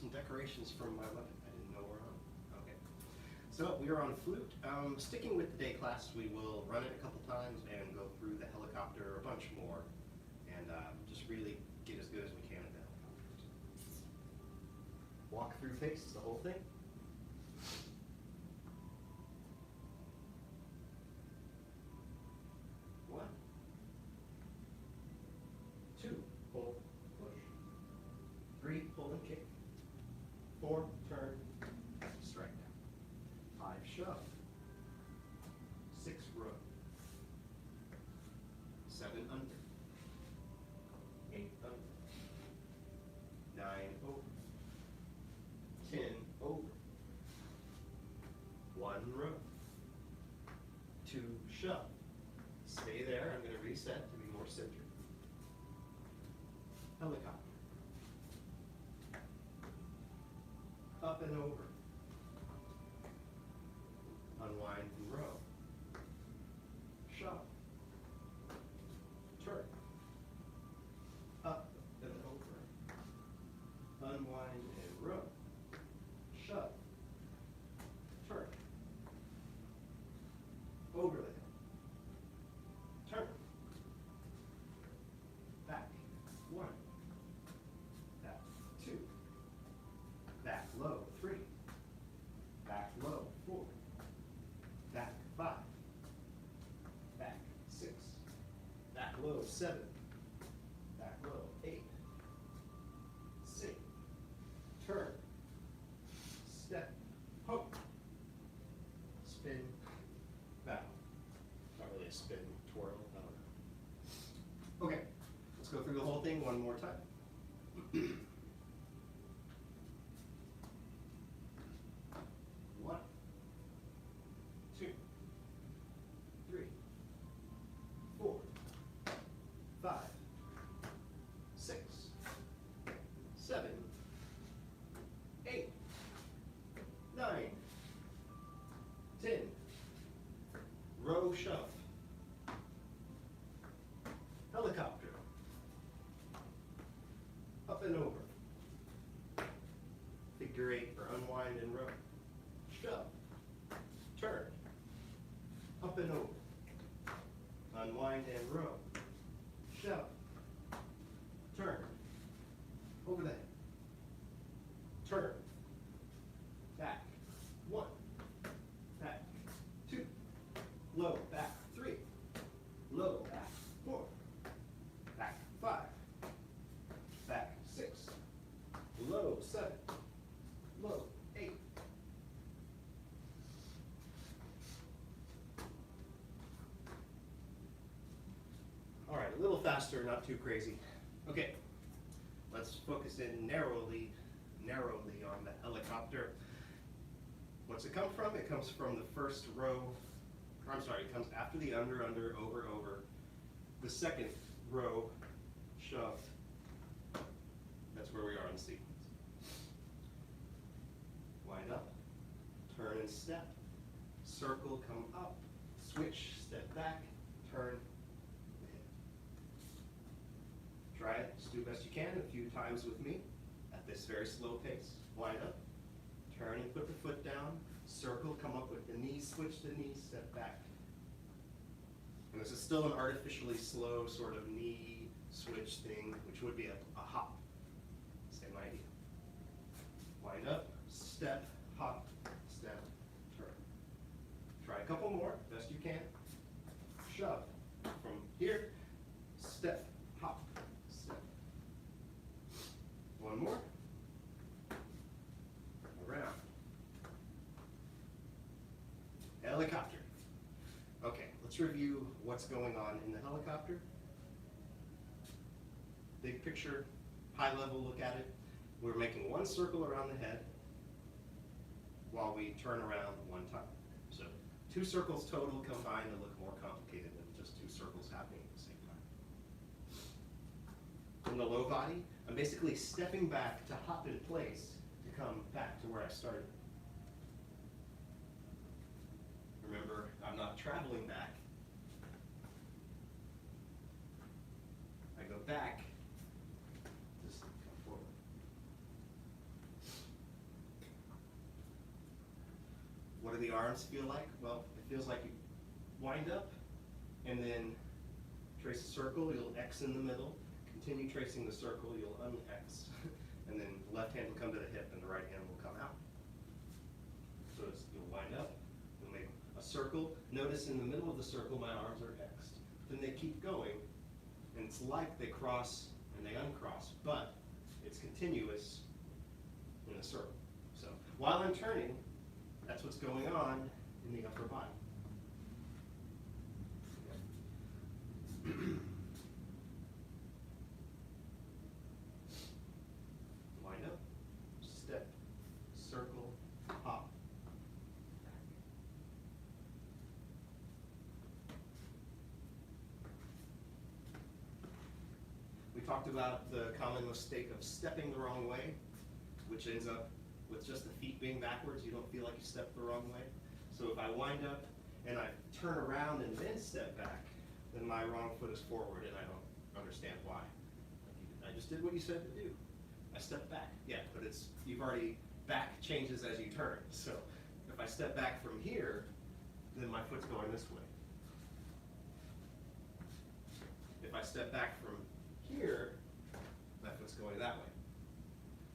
some decorations from my weapon. I didn't know we're on. Okay. So we are on Flute. Sticking with the day class, we will run it a couple times and go through the helicopter a bunch more, and just really get as good as we can at the helicopter. Walk through face, the whole thing. One, two, pull, push. Three, pull and kick. Four, turn, strike down. Five, shove. Six, row. Seven, under. Eight, under. Nine, over. 10, over. One, row. Two, shove. Stay there. I'm going to reset to be more centered. Helicopter. Up and over. Unwind and row. Shove. Turn. Up and over. Unwind and row. Shove. Turn. Over the head. Turn. Back. One. Back. Two. Back low. Three. Back low. Four. Back. Five. Back. Six. Back low. Seven. Back low. Eight. Sink. Turn. Step. Hook. Spin. Bow. Not really a spin, twirl, I don't know. Okay, let's go through the whole thing one more time. One, two, three, four, five, six, seven, 8, 9, 10. Row shove. Helicopter. Up and over. Figure 8 or unwind and row. Shove. Turn. Up and over. Unwind and row. Shove. Turn. Over the head. Turn. Back. 1. Back. 2. Low. Back. 3. Low. Back. 4. Back. 5. Back. 6. Low. 7. Low. 8. All right, a little faster, not too crazy. Okay, let's focus in narrowly on the helicopter. What's it come from? It comes from the first row. I'm sorry, it comes after the under, over, over. The second row, shove. That's where we are in sequence. Wind up, turn and step. Circle, come up, switch, step back, turn, hit. Try it, just do the best you can a few times with me at this very slow pace. Wind up, turn and put the foot down, circle, come up with the knees, switch the knees, step back. And this is still an artificially slow sort of knee switch thing, which would be a hop. Same idea. Wind up, step, hop, step, turn. Try a couple more, best you can. Shove. From here, step, hop, step. One more. Around. Helicopter. Okay, let's review what's going on in the helicopter. Big picture, high level look at it. We're making one circle around the head while we turn around one time. So 2 circles total combined to look more complicated than just 2 circles happening at the same time. In the low body, I'm basically stepping back to hop in place to come back to where I started. Remember, I'm not traveling back. I go back, just come forward. What do the arms feel like? Well, it feels like you wind up and then trace a circle, you'll X in the middle. Continue tracing the circle, you'll un-X. And then the left hand will come to the hip and the right hand will come out. So you'll wind up, you'll make a circle. Notice in the middle of the circle my arms are X'd. Then they keep going, and it's like they cross and they uncross, but it's continuous in a circle. So while I'm turning, that's what's going on in the upper body. Wind up, step, circle, hop. We talked about the common mistake of stepping the wrong way, which ends up with just the feet being backwards. You don't feel like you stepped the wrong way. So if I wind up and I turn around and then step back, then my wrong foot is forward and I don't understand why. I just did what you said to do. I stepped back. Yeah, but you've already, back changes as you turn. So if I step back from here, then my foot's going this way. If I step back from here, my foot's going that way.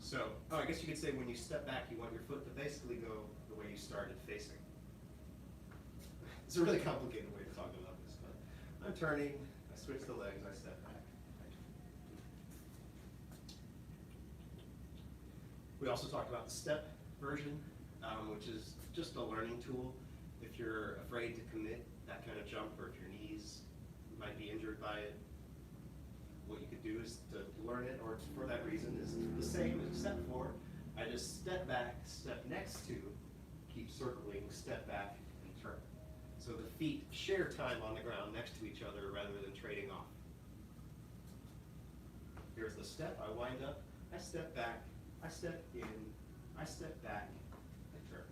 So, I guess you could say when you step back, you want your foot to basically go the way you started facing. It's a really complicated way to talk about this, but I'm turning, I switch the legs, I step back. We also talked about the step version, which is just a learning tool. If you're afraid to commit that kind of jump, or if your knees might be injured by it, what you could do is to learn it, or for that reason, is the same except for I just step back, step next to, keep circling, step back, and turn. So the feet share time on the ground next to each other rather than trading off. Here's the step. I wind up, I step back, I step in, I step back, I turn.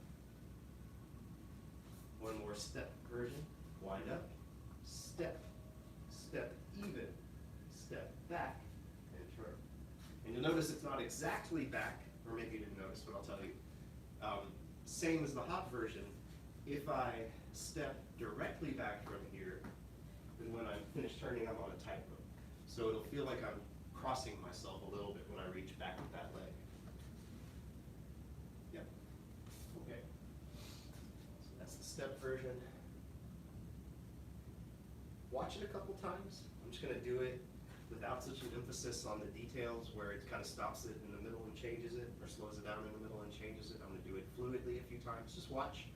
One more step version. Wind up, step, step even, step back, and turn. And you'll notice it's not exactly back, or maybe you didn't notice, but I'll tell you. Same as the hop version. If I step directly back from here, then when I'm finished turning, I'm on a tightrope. So it'll feel like I'm crossing myself a little bit when I reach back with that leg. Yep. Okay. So that's the step version. Watch it a couple times. I'm just going to do it without such an emphasis on the details where it kind of stops it in the middle and changes it, or slows it down in the middle and changes it. I'm going to do it fluidly a few times. Just watch,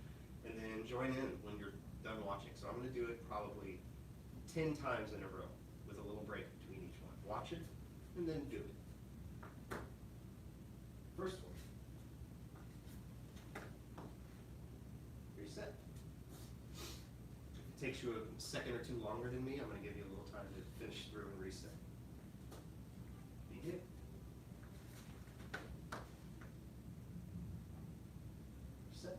and then join in when you're done watching. So I'm going to do it probably 10 times in a row with a little break between each one. Watch it, and then do it. First one. Reset. If it takes you a second or two longer than me, I'm going to give you a little time to finish through and reset. Begin. Reset.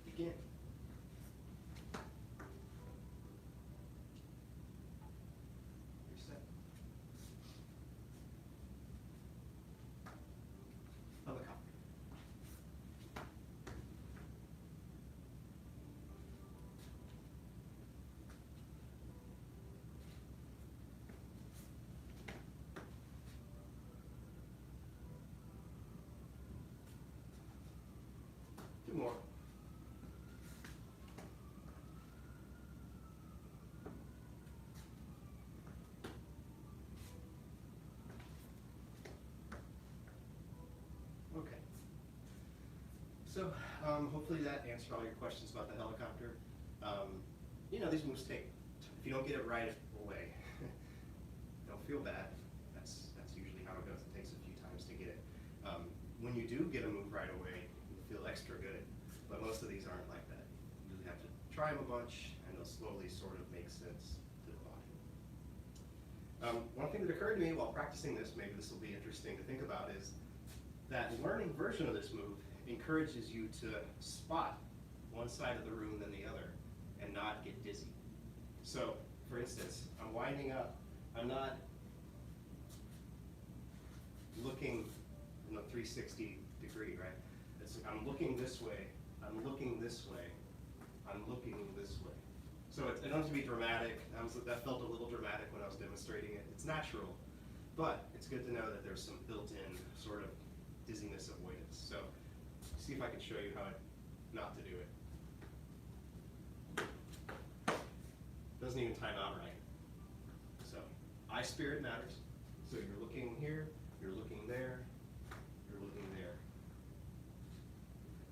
Begin. Reset. Helicopter. Two more. Okay. So hopefully that answered all your questions about the helicopter. These moves take, if you don't get it right away, don't feel bad. That's usually how it goes. It takes a few times to get it. When you do get a move right away, you'll feel extra good. But most of these aren't like that. You really have to try them a bunch, and they'll slowly sort of make sense to the body. One thing that occurred to me while practicing this, maybe this will be interesting to think about, is that learning version of this move encourages you to spot one side of the room than the other and not get dizzy. So, for instance, I'm winding up. I'm not looking 360 degree, right? It's, I'm looking this way, I'm looking this way, I'm looking this way. So it doesn't have to be dramatic. That felt a little dramatic when I was demonstrating it. It's natural, but it's good to know that there's some built-in sort of dizziness avoidance. So see if I can show you how not to do it. Doesn't even time out right. So eye spirit matters. So you're looking here, you're looking there, you're looking there.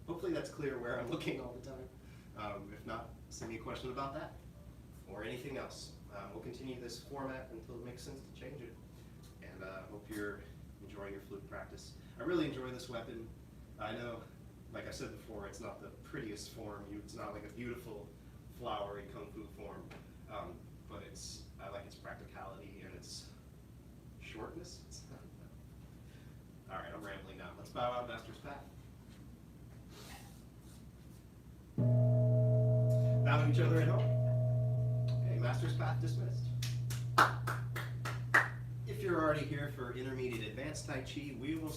Hopefully that's clear where I'm looking all the time. If not, send me a question about that or anything else. We'll continue this format until it makes sense to change it. And hope you're enjoying your flute practice. I really enjoy this weapon. I know, like I said before, it's not the prettiest form. It's not like a beautiful, flowery kung fu form, but I like its practicality and its shortness. All right, I'm rambling now. Let's bow out Master's Path. Bow to each other at home. Okay, Master's Path dismissed. If you're already here for intermediate advanced Tai Chi, we will